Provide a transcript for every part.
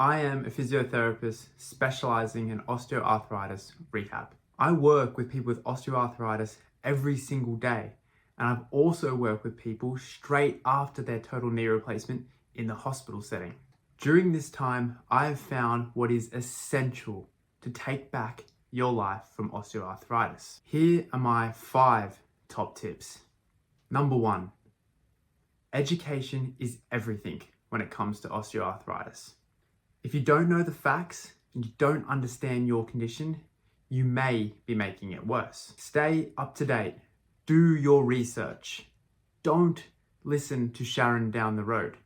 I am a physiotherapist specialising in osteoarthritis rehab. I work with people with osteoarthritis every single day, and I've also worked with people straight after their total knee replacement in the hospital setting. During this time, I have found what is essential to take back your life from osteoarthritis. Here are my 5 top tips. Number 1, education is everything when it comes to osteoarthritis. If you don't know the facts and you don't understand your condition, you may be making it worse. Stay up to date. Do your research. Don't listen to Sharon down the road.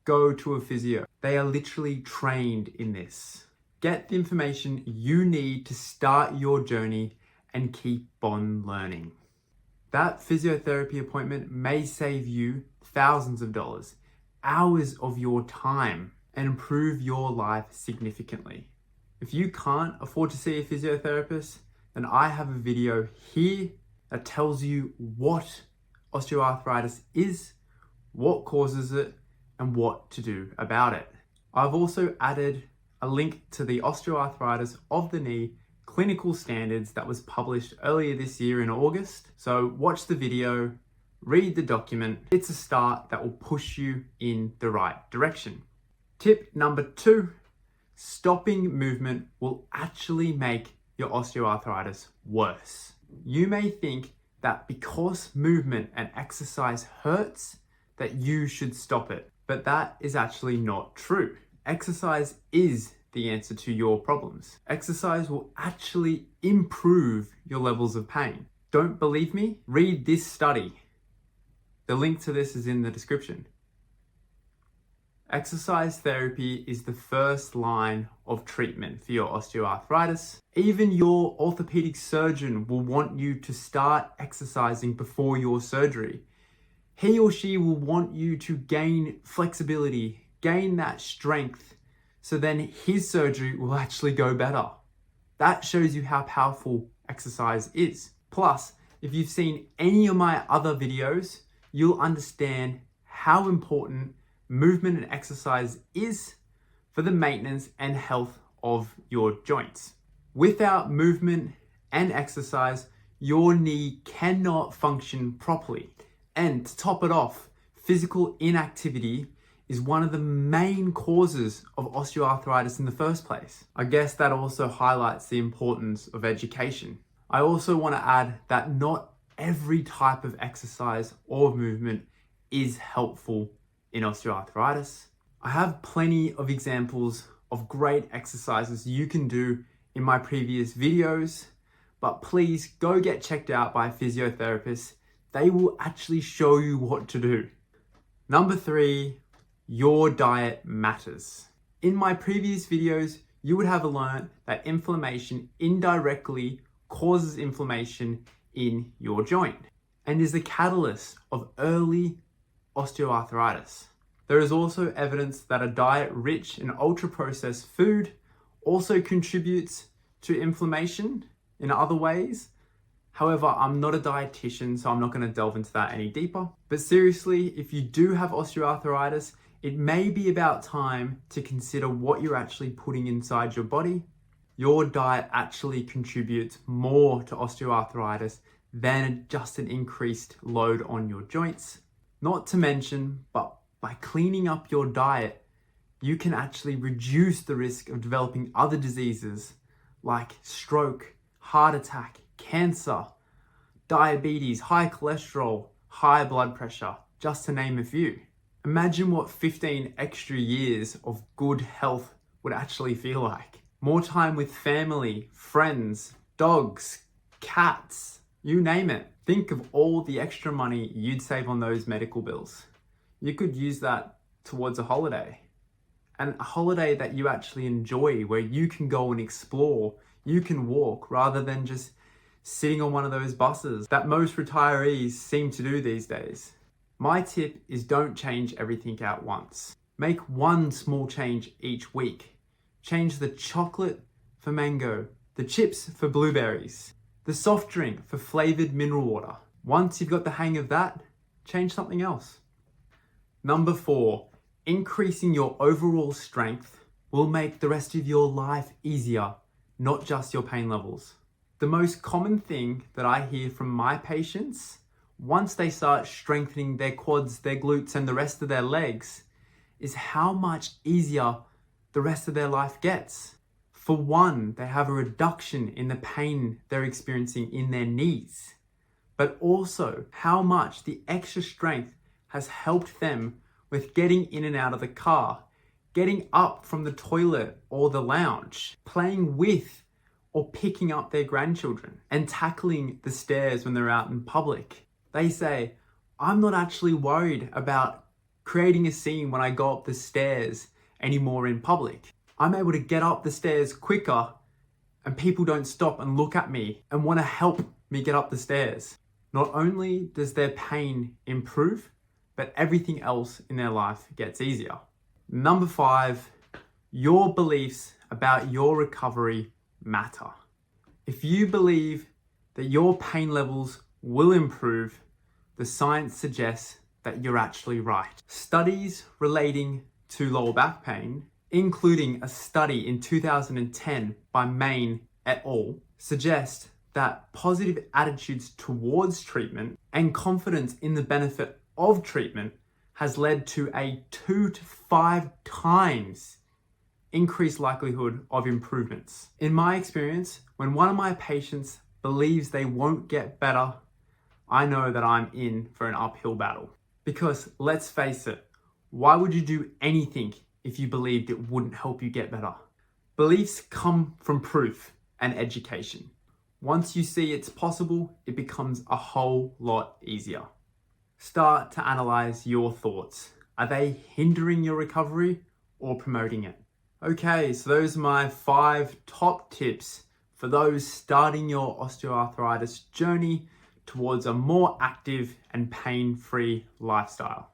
Go to a physio. They are literally trained in this. Get the information you need to start your journey and keep on learning. That physiotherapy appointment may save you thousands of dollars, hours of your time, and improve your life significantly. If you can't afford to see a physiotherapist, then I have a video here that tells you what osteoarthritis is, what causes it, and what to do about it. I've also added a link to the Osteoarthritis of the Knee clinical standards that was published earlier this year in August. So watch the video, read the document. It's a start that will push you in the right direction. Tip number 2, stopping movement will actually make your osteoarthritis worse. You may think that because movement and exercise hurts, that you should stop it, but that is actually not true. Exercise is the answer to your problems. Exercise will actually improve your levels of pain. Don't believe me? Read this study. The link to this is in the description. Exercise therapy is the first line of treatment for your osteoarthritis. Even your orthopedic surgeon will want you to start exercising before your surgery. He or she will want you to gain flexibility, gain that strength, so then his surgery will actually go better. That shows you how powerful exercise is. Plus, if you've seen any of my other videos, you'll understand how important movement and exercise is for the maintenance and health of your joints. Without movement and exercise, your knee cannot function properly. And to top it off, physical inactivity is one of the main causes of osteoarthritis in the first place. I guess that also highlights the importance of education. I also want to add that not every type of exercise or movement is helpful in osteoarthritis. I have plenty of examples of great exercises you can do in my previous videos, but please go get checked out by a physiotherapist. They will actually show you what to do. Number 3, your diet matters. In my previous videos, you would have learned that inflammation indirectly causes inflammation in your joint and is the catalyst of early osteoarthritis. There is also evidence that a diet rich in ultra-processed food also contributes to inflammation in other ways. However, I'm not a dietitian, so I'm not going to delve into that any deeper. But seriously, if you do have osteoarthritis, it may be about time to consider what you're actually putting inside your body. Your diet actually contributes more to osteoarthritis than just an increased load on your joints. Not to mention, but by cleaning up your diet, you can actually reduce the risk of developing other diseases like stroke, heart attack, cancer, diabetes, high cholesterol, high blood pressure, just to name a few. Imagine what 15 extra years of good health would actually feel like. More time with family, friends, dogs, cats, you name it. Think of all the extra money you'd save on those medical bills. You could use that towards a holiday. And a holiday that you actually enjoy, where you can go and explore, you can walk, rather than just sitting on one of those buses that most retirees seem to do these days. My tip is don't change everything at once. Make one small change each week. Change the chocolate for mango, the chips for blueberries, the soft drink for flavored mineral water. Once you've got the hang of that, change something else. Number 4, increasing your overall strength will make the rest of your life easier, not just your pain levels. The most common thing that I hear from my patients, once they start strengthening their quads, their glutes, and the rest of their legs, is how much easier the rest of their life gets. For one, they have a reduction in the pain they're experiencing in their knees, but also how much the extra strength has helped them with getting in and out of the car, getting up from the toilet or the lounge, playing with or picking up their grandchildren, and tackling the stairs when they're out in public. They say, I'm not actually worried about creating a scene when I go up the stairs anymore in public. I'm able to get up the stairs quicker and people don't stop and look at me and want to help me get up the stairs. Not only does their pain improve, but everything else in their life gets easier. Number 5, your beliefs about your recovery matter. If you believe that your pain levels will improve, the science suggests that you're actually right. Studies relating to lower back pain, including a study in 2010 by Main et al., suggest that positive attitudes towards treatment and confidence in the benefit of treatment has led to a 2 to 5 times increased likelihood of improvements. In my experience, when one of my patients believes they won't get better, I know that I'm in for an uphill battle. Because let's face it, why would you do anything if you believed it wouldn't help you get better? Beliefs come from proof and education. Once you see it's possible, it becomes a whole lot easier. Start to analyze your thoughts. Are they hindering your recovery or promoting it? Okay, so those are my 5 top tips for those starting your osteoarthritis journey towards a more active and pain-free lifestyle.